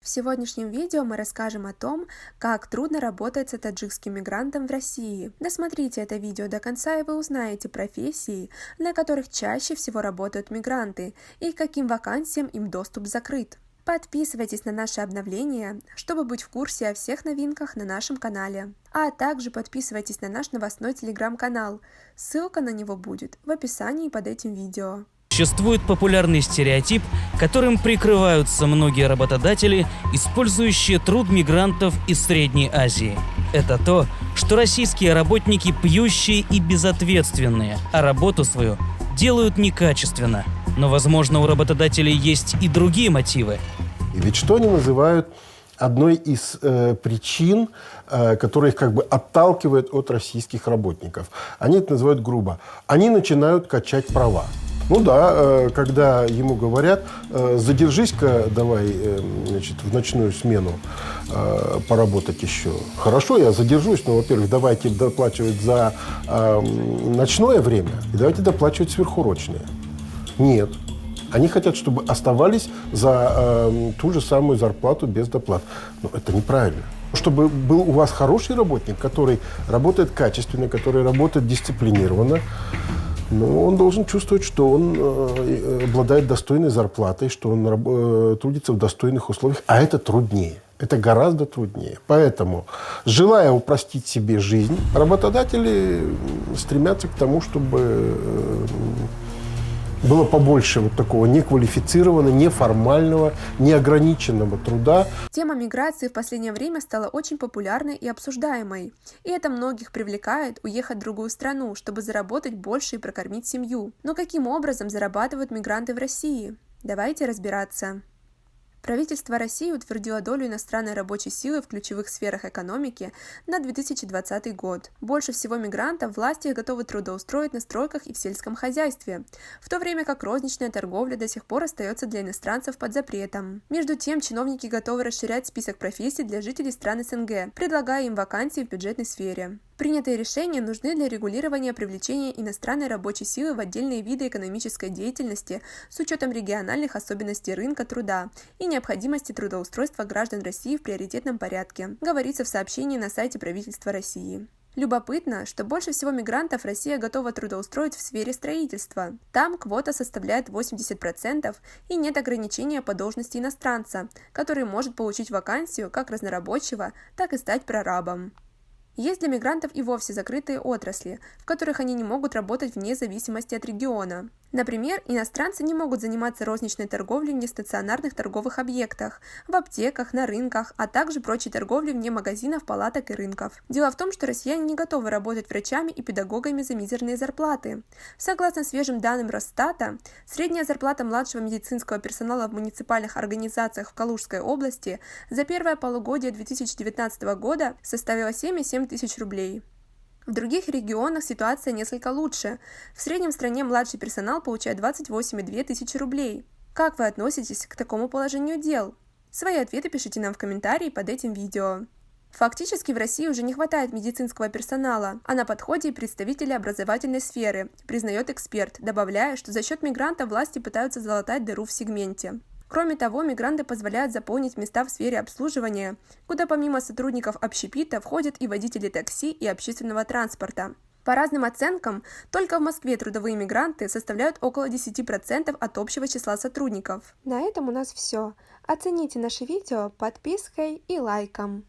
В сегодняшнем видео мы расскажем о том, как трудно работается таджикским мигрантам в России. Досмотрите это видео до конца, и вы узнаете профессии, на которых чаще всего работают мигранты, и к каким вакансиям им доступ закрыт. Подписывайтесь на наши обновления, чтобы быть в курсе о всех новинках на нашем канале. А также подписывайтесь на наш новостной телеграм-канал. Ссылка на него будет в описании под этим видео. Существует популярный стереотип, которым прикрываются многие работодатели, использующие труд мигрантов из Средней Азии. Это то, что российские работники пьющие и безответственные, а работу свою делают некачественно. Но, возможно, у работодателей есть и другие мотивы. И ведь что они называют одной из причин, которые их отталкивают от российских работников? Они это называют грубо. Они начинают качать права. Ну да, когда ему говорят, задержись-ка давай, в ночную смену поработать еще. Хорошо, я задержусь, но, во-первых, давайте доплачивать за ночное время и давайте доплачивать сверхурочные. Нет. Они хотят, чтобы оставались за ту же самую зарплату без доплат. Но это неправильно. Чтобы был у вас хороший работник, который работает качественно, который работает дисциплинированно, но он должен чувствовать, что он обладает достойной зарплатой, что он трудится в достойных условиях, а это труднее. Это гораздо труднее. Поэтому, желая упростить себе жизнь, работодатели стремятся к тому, чтобы было побольше вот такого неквалифицированного, неформального, неограниченного труда. Тема миграции в последнее время стала очень популярной и обсуждаемой. И это многих привлекает уехать в другую страну, чтобы заработать больше и прокормить семью. Но каким образом зарабатывают мигранты в России? Давайте разбираться. Правительство России утвердило долю иностранной рабочей силы в ключевых сферах экономики на 2020 год. Больше всего мигрантов власти готовы трудоустроить на стройках и в сельском хозяйстве, в то время как розничная торговля до сих пор остается для иностранцев под запретом. Между тем, чиновники готовы расширять список профессий для жителей стран СНГ, предлагая им вакансии в бюджетной сфере. Принятые решения нужны для регулирования привлечения иностранной рабочей силы в отдельные виды экономической деятельности с учетом региональных особенностей рынка труда и необходимости трудоустройства граждан России в приоритетном порядке, говорится в сообщении на сайте правительства России. Любопытно, что больше всего мигрантов Россия готова трудоустроить в сфере строительства. Там квота составляет 80% и нет ограничения по должности иностранца, который может получить вакансию как разнорабочего, так и стать прорабом. Есть для мигрантов и вовсе закрытые отрасли, в которых они не могут работать вне зависимости от региона. Например, иностранцы не могут заниматься розничной торговлей в нестационарных торговых объектах, в аптеках, на рынках, а также прочей торговлей вне магазинов, палаток и рынков. Дело в том, что россияне не готовы работать врачами и педагогами за мизерные зарплаты. Согласно свежим данным Росстата, средняя зарплата младшего медицинского персонала в муниципальных организациях в Калужской области за первое полугодие 2019 года составила 7,7 тысяч рублей. В других регионах ситуация несколько лучше. В среднем в стране младший персонал получает 28,2 тысячи рублей. Как вы относитесь к такому положению дел? Свои ответы пишите нам в комментарии под этим видео. Фактически в России уже не хватает медицинского персонала, а на подходе и представители образовательной сферы, признает эксперт, добавляя, что за счет мигрантов власти пытаются залатать дыру в сегменте. Кроме того, мигранты позволяют заполнить места в сфере обслуживания, куда помимо сотрудников общепита входят и водители такси и общественного транспорта. По разным оценкам, только в Москве трудовые мигранты составляют около 10% от общего числа сотрудников. На этом у нас все. Оцените наше видео подпиской и лайком.